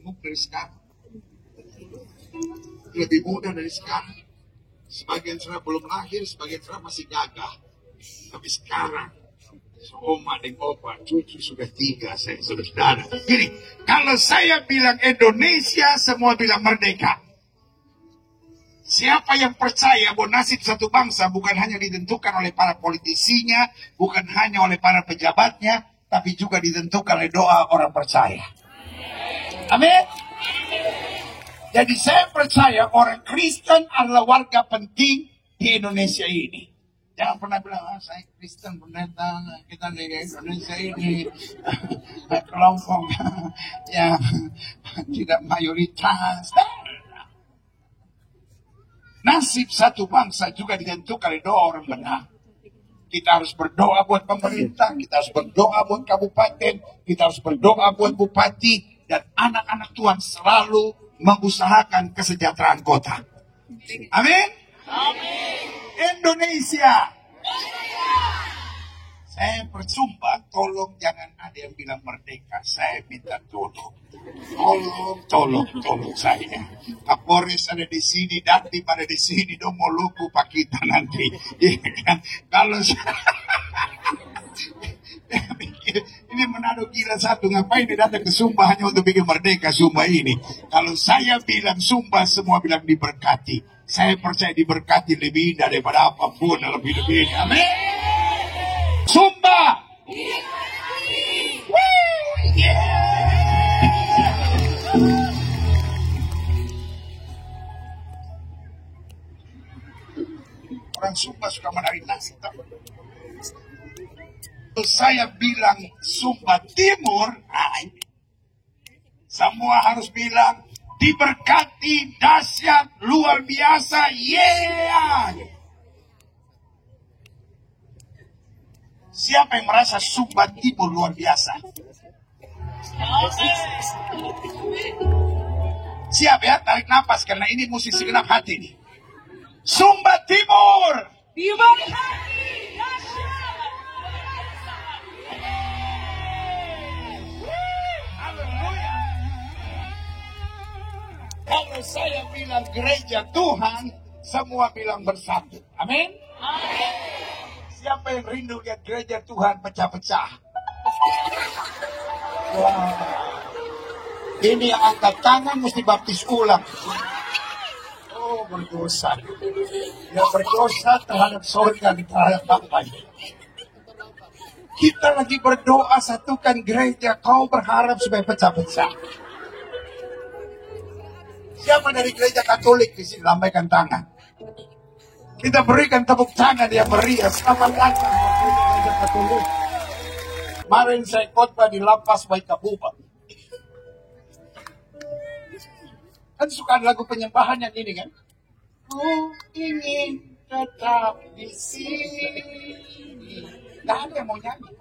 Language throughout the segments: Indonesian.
gemuk dari sekarang. Lebih muda dari sekarang. Sebagian saudara belum lahir, sebagian saudara masih gagah. Tapi sekarang, oma dan opa, cucu sudah 3, saya saudara. Gini, kalau saya bilang Indonesia, semua bilang merdeka. Siapa yang percaya bahwa nasib satu bangsa bukan hanya ditentukan oleh para politisinya, bukan hanya oleh para pejabatnya, tapi juga ditentukan oleh doa orang percaya. Amin. Jadi saya percaya orang Kristen adalah warga penting di Indonesia ini. Jangan pernah bilang, saya Kristen pendeta, kita di Indonesia ini kelompok yang tidak mayoritas. Nasib satu bangsa juga ditentukan oleh doa orang benar. Kita harus berdoa buat pemerintah, kita harus berdoa buat kabupaten, kita harus berdoa buat bupati, dan anak-anak Tuhan selalu mengusahakan kesejahteraan kota. Amin. Amin. Indonesia. Saya bersumpah, tolong jangan ada yang bilang merdeka. Saya minta tolong. Tolong saya. Kapolres ada di sini, Dandim ada di sini, dong mau luku Pak kita nanti. Kalau ini Manado gila satu, ngapain dia datang ke Sumba hanya untuk bikin merdeka Sumba ini? Kalau saya bilang Sumba, semua bilang diberkati. Saya percaya diberkati lebih indah daripada apapun dalam hidup ini. Amin. Sumba. Orang Sumba suka menari nasi. Saya bilang Sumba Timur, semua harus bilang diberkati, dahsyat, luar biasa, Siapa yang merasa Sumba Timur luar biasa? Siap ya, tarik nafas karena ini mesti segenap hati nih. Sumba Timur diberkati, dahsyat. Haleluya. Kalau saya bilang gereja Tuhan, semua bilang bersatu. Amin. Amin. Siapa yang rindu lihat gereja Tuhan pecah-pecah? Wow. Ini yang angkat tangan mesti baptis ulang. Oh, berdosa. Yang berdosa terhadap surga dan terhadap Bapa. Kita lagi berdoa satukan gereja. Kau berharap supaya pecah-pecah. Siapa dari gereja Katolik di sini lambaikan tangan? Kita berikan tepuk tangan yang meriah. Selamat datang di gereja Katolik. Kemarin saya khotbah di Lapas Baikabupa. Kan suka ada lagu penyembahan yang ini kan? Ku ingin tetap di sini. Gak ada yang mau nyanyi.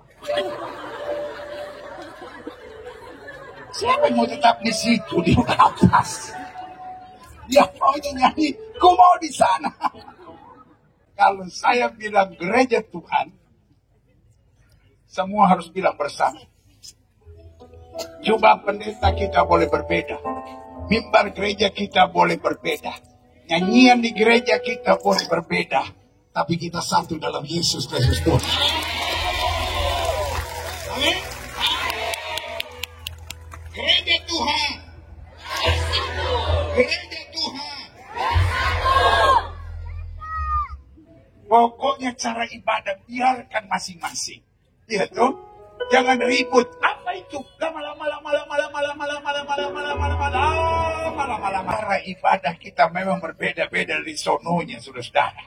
Siapa yang mau tetap di situ di atas? Dia mau nyanyi, ku mau di sana. Kalau saya bilang gereja Tuhan, semua harus bilang bersama. Jumlah pendeta kita boleh berbeda. Mimbar gereja kita boleh berbeda. Nyanyian di gereja kita boleh berbeda. Tapi kita satu dalam Yesus Kristus. Amin. Gereja Tuhan. Gereja Tuhan. Pokoknya cara ibadah biarkan masing-masing. Lihat tuh. Jangan ribut. Apa itu? Cara ibadah kita memang berbeda-beda dari sononya, saudara-saudara.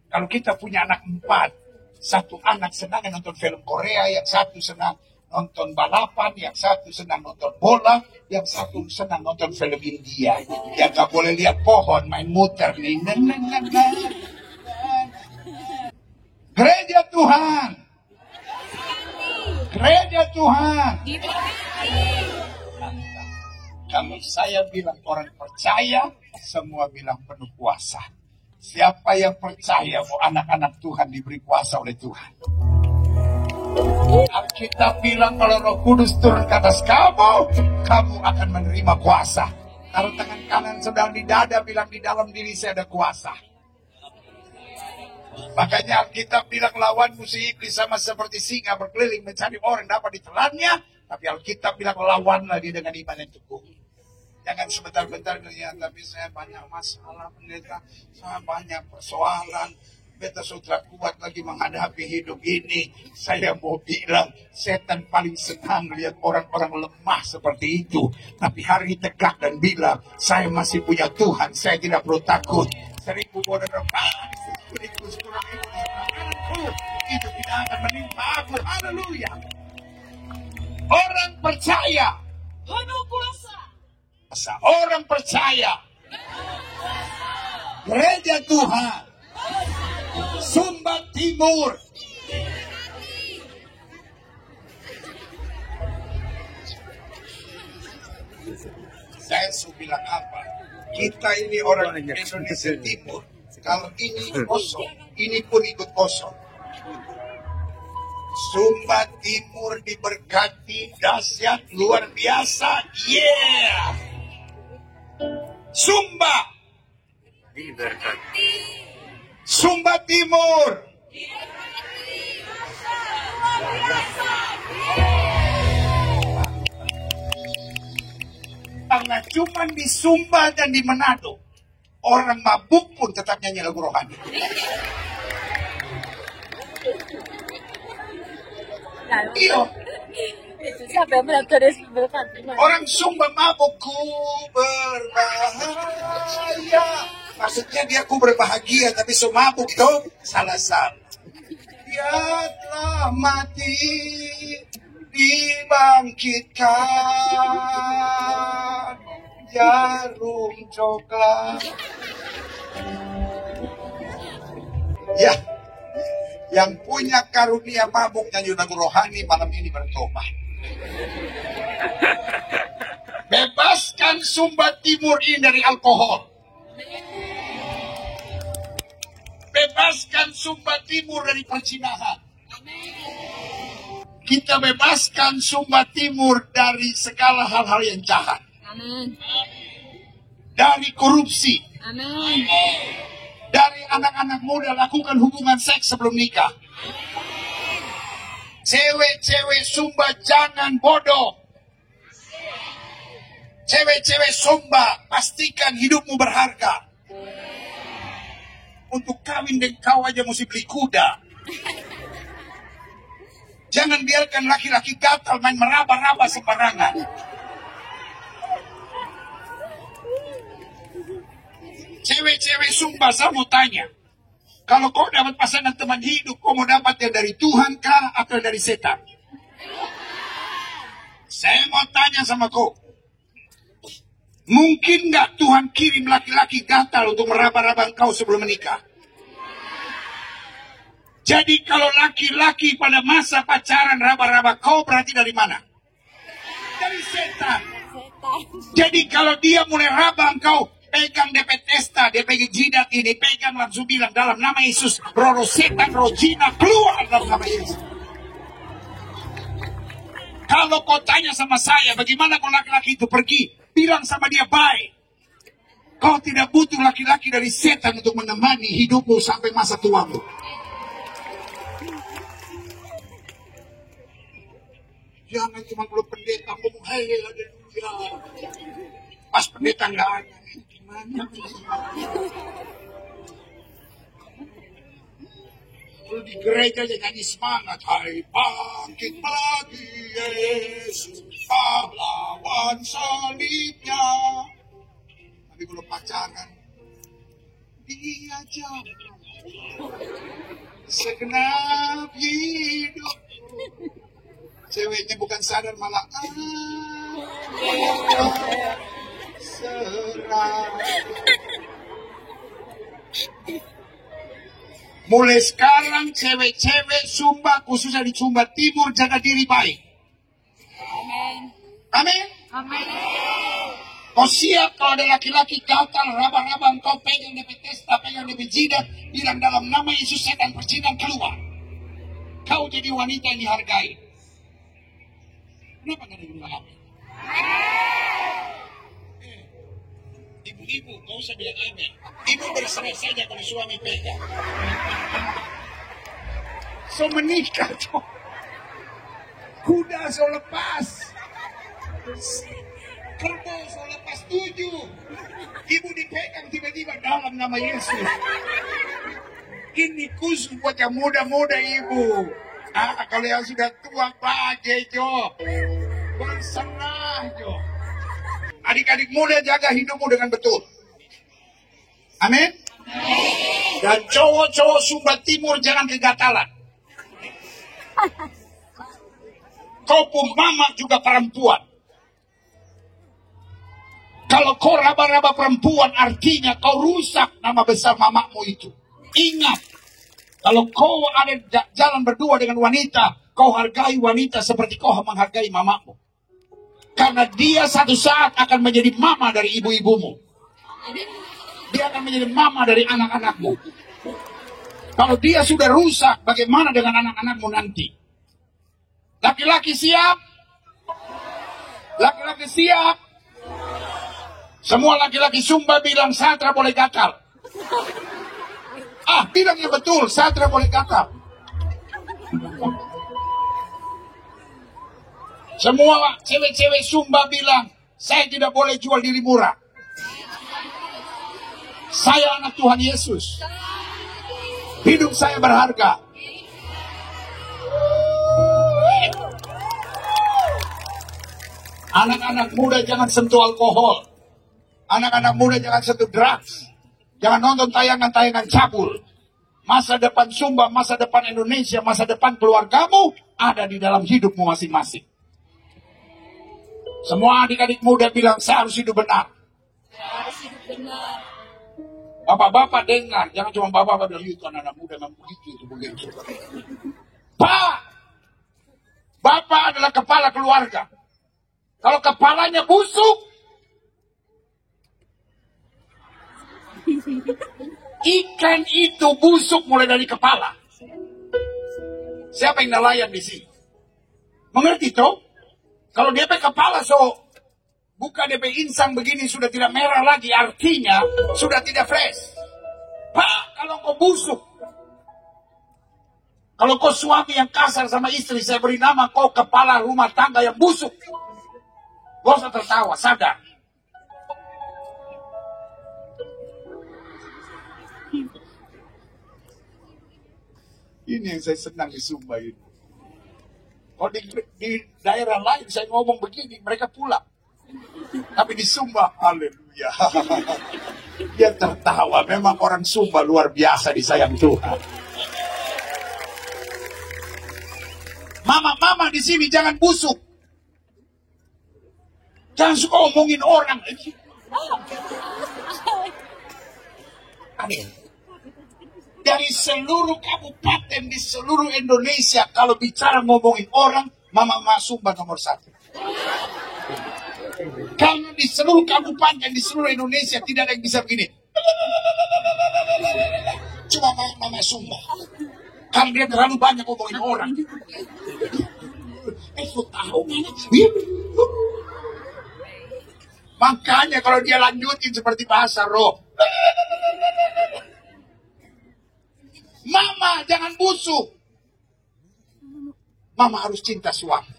Kalau kita punya anak 4, satu anak senang nonton film Korea, yang satu senang nonton balapan, yang satu senang nonton bola, yang satu senang nonton film India. Yang gak boleh lihat pohon, main muter nih. Gereja Tuhan. Gereja Tuhan. Kalau saya bilang orang percaya, semua bilang penuh kuasa. Siapa yang percaya bahwa anak-anak Tuhan diberi kuasa oleh Tuhan? Alkitab bilang kalau Roh Kudus turun ke atas kamu, kamu akan menerima kuasa. Taruh tangan kanan sedang di dada, bilang di dalam diri saya ada kuasa. Makanya Alkitab bilang lawan musuh iblis sama seperti singa berkeliling mencari orang dapat ditelannya. Tapi Alkitab bilang lawanlah dia dengan iman yang teguh. Jangan sebentar-bentar ya, tapi saya banyak masalah pendeta, saya banyak persoalan. Beta sudah kuat lagi menghadapi hidup ini. Saya mau bilang, setan paling senang lihat orang-orang lemah seperti itu. Tapi hari tegak dan bilang, saya masih punya Tuhan, saya tidak perlu takut. 1000 bodor itu tidak akan menimpa aku. Haleluya. Orang percaya penuh kuasa. Orang percaya gereja Tuhan Sumba Timur saya sudah bilang apa, kita ini orang Indonesia Timur, kalau ini kosong ini pun ikut kosong. Sumba Timur diberkati dahsyat luar biasa. Yeah. Sumba diberkati. Sumba Timur karena cuma di Sumba dan di Manado orang mabuk pun tetap nyanyi lagu rohani. Iya. Orang Sumba mabuk, ku berbahaya. Maksudnya dia ku berbahagia, tapi so mabuk tuh salah. Dia telah mati, dibangkitkan, jarum coklat. Ya, yang punya karunia mabuk nyanyi lagu rohani malam ini bertobat. Bebaskan Sumba Timur ini dari alkohol. Bebaskan Sumba Timur dari perzinahan. Kita bebaskan Sumba Timur dari segala hal-hal yang jahat. Amin. Dari korupsi. Amin. Dari anak-anak muda lakukan hubungan seks sebelum nikah. Cewek-cewek Sumba jangan bodoh. Cewek-cewek Sumba pastikan hidupmu berharga. Untuk kawin dan kau aja mesti beli kuda. Jangan biarkan laki-laki gatal main meraba-raba sembarangan. Cewek-cewek Sumba, saya mau tanya, kalau kau dapat pasangan teman hidup, kau mau dapat yang dari Tuhan kah atau dari setan? Saya mau tanya sama kau, mungkin nggak Tuhan kirim laki-laki gatal untuk meraba-raba engkau sebelum menikah? Jadi kalau laki-laki pada masa pacaran raba-raba kau, berarti dari mana? Dari setan. Jadi kalau dia mulai raba engkau, pegang DP testa, DP jidat ini, pegang langsung bilang dalam nama Yesus, roh setan, roh jina, keluar dalam nama Yesus. Kalau kau tanya sama saya, bagaimana kalau laki-laki itu pergi? Bilang sama dia, bye. Kau tidak butuh laki-laki dari setan untuk menemani hidupmu sampai masa tuamu. Jangan cuma kalau pendeta ngomong, haleluya. Pas pendeta nggak ada. Gimana? Kalau di gereja ya nyanyi semangat, hai bangkit lagi Yesus, pahlawan salibnya. Tapi kalau pacaran, dia jauh segenap hidup. Ceweknya bukan sadar malah serah. Mulai sekarang cewek-cewek Sumba, khususnya di Sumba Timur, jaga diri baik. Amin. Amin. Amin. Kau siap kalau ada laki-laki gatal, raba-raba, kau pegang DP testa, pegang DP jidat, bilang dalam nama Yesus setan percinan keluar. Kau jadi wanita yang dihargai. Kenapa gak ada yang bilang apa? Ibu-ibu, gak usah bilang amin. Ibu berserah saja kalau suami pegang. So menikah tuh. Kuda so lepas. Kerbau so lepas 7. Ibu dipegang tiba-tiba dalam nama Yesus. Ini khusus buat yang muda-muda ibu. Kalau yang sudah tua pakai Jo. Berserah Jo. Adik-adik muda jaga hidupmu dengan betul. Amin. Dan cowok-cowok Sumba Timur jangan kegatalan. Kau pun mama juga perempuan. Kalau kau raba-raba perempuan artinya kau rusak nama besar mamamu itu. Ingat, kalau kau ada jalan berdua dengan wanita, kau hargai wanita seperti kau menghargai mamamu. Karena dia satu saat akan menjadi mama dari ibu-ibumu. Dia akan menjadi mama dari anak-anakmu. Kalau dia sudah rusak, bagaimana dengan anak-anakmu nanti? Laki-laki siap? Laki-laki siap? Semua laki-laki Sumba bilang Satra boleh gatal. Bilang yang betul, Satra boleh gatal. Semua cewek-cewek Sumba bilang, saya tidak boleh jual diri murah. Saya anak Tuhan Yesus. Hidup saya berharga. Anak-anak muda jangan sentuh alkohol. Anak-anak muda jangan sentuh drugs. Jangan nonton tayangan-tayangan cabul. Masa depan Sumba, masa depan Indonesia, masa depan keluargamu ada di dalam hidupmu masing-masing. Semua adik-adik muda bilang, saya harus hidup benar. Bapak-bapak dengar, jangan cuma bapak-bapak bilang, itu anak-anak muda memang begitu. Pak, bapak adalah kepala keluarga. Kalau kepalanya busuk, ikan itu busuk mulai dari kepala. Siapa yang nelayan di sini? Mengerti toh? Kalau DP kepala buka DP insang begini sudah tidak merah lagi, artinya sudah tidak fresh. Pak, kalau kau busuk, kalau kau suami yang kasar sama istri, saya beri nama kau kepala rumah tangga yang busuk. Gak usah tertawa, sadar. Ini yang saya senang di Sumba ini. Kalau di daerah lain saya ngomong begini, mereka pulang. Tapi di Sumba, haleluya. Dia tertawa, memang orang Sumba luar biasa disayang Tuhan. Mama di sini jangan busuk. Jangan suka omongin orang. Dari seluruh kabupaten di seluruh Indonesia, kalau bicara ngomongin orang, Mama Sumba nomor 1. Karena di seluruh kabupaten di seluruh Indonesia tidak ada yang bisa begini. Cuma Mama Sumba. Karena dia terlalu banyak ngomongin orang. Aku tahu. Makanya kalau dia lanjutin seperti bahasa roh. Mama jangan busuk. Mama harus cinta suami.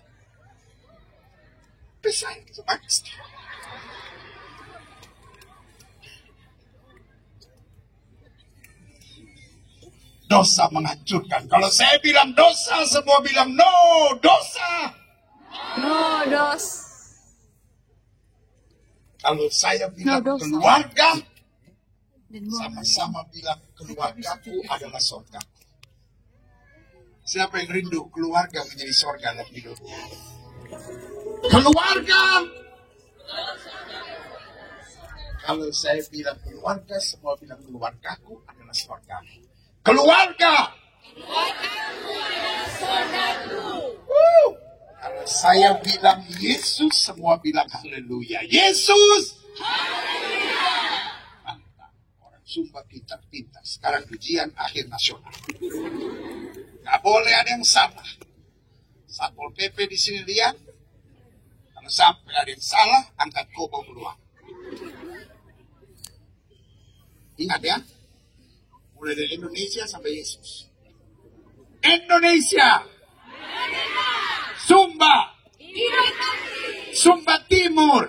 Pesayang sama istri. Dosa menghancurkan. Kalau saya bilang dosa, semua bilang no, dosa. No, dos. Kalau saya bilang keluarga, sama-sama bilang keluargaku adalah surga. Siapa yang rindu keluarga menjadi surga dalam hidupnya? Keluarga. Kalau saya bilang keluarga, semua bilang keluargaku adalah surga. Keluarga. Kalau saya bilang Yesus, semua bilang haleluya. Yesus. Mantap. Orang Sumba pintar-pintar. Sekarang ujian akhir nasional. Nggak boleh ada yang salah. Satpol PP di sini lihat. Kalau sampai ada yang salah, angkat kobong keluar. Ingat ya, mulai dari Indonesia sampai Yesus. Indonesia, Sumba, Sumba Timur,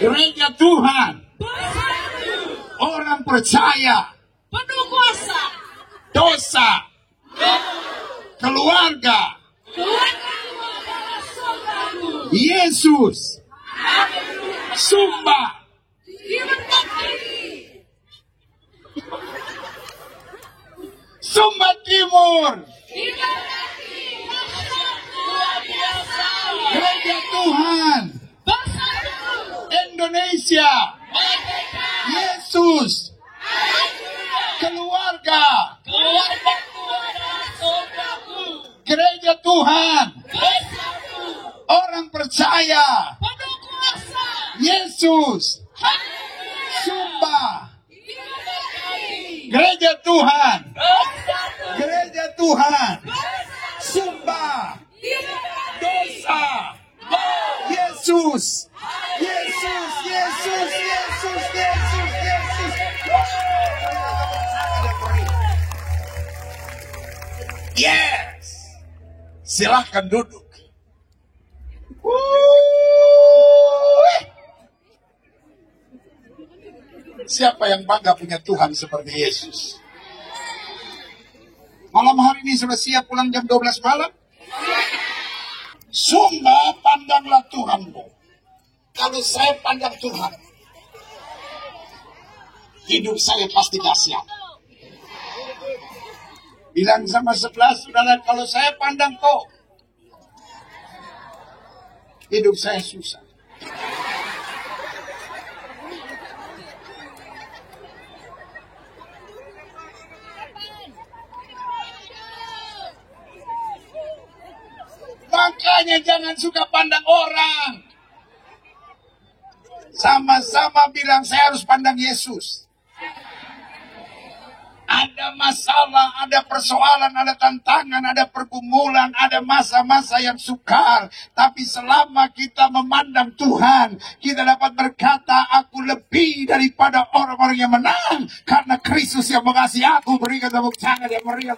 Gereja Tuhan, orang percaya, Penuh kuasa. dosa, keluarga, Yesus, Sumba, Sumba Timur, Gereja Tuhan, Indonesia, Yesus, keluarga, Gereja Tuhan, orang percaya, Yesus, Sumba, Gereja Tuhan, Gereja Tuhan, Sumba, dosa, Yesus, Yesus, Yesus, Yesus, Yesus, Yesus. Yes, silahkan duduk. Siapa yang bangga punya Tuhan seperti Yesus? Malam hari ini sudah siap pulang jam 12 malam? Sumba, pandanglah Tuhanmu. Kalau saya pandang Tuhan, hidup saya pasti dahsyat. Bilang sama sebelah saudara, kalau saya pandang kau, hidup saya susah. Makanya jangan suka pandang orang. Sama-sama bilang saya harus pandang Yesus. Ada masalah, ada persoalan, ada tantangan, ada pergumulan, ada masa-masa yang sukar. Tapi selama kita memandang Tuhan, kita dapat berkata, aku lebih daripada orang-orang yang menang. Karena Kristus yang mengasihi aku, berikan tepuk tangan yang meriah.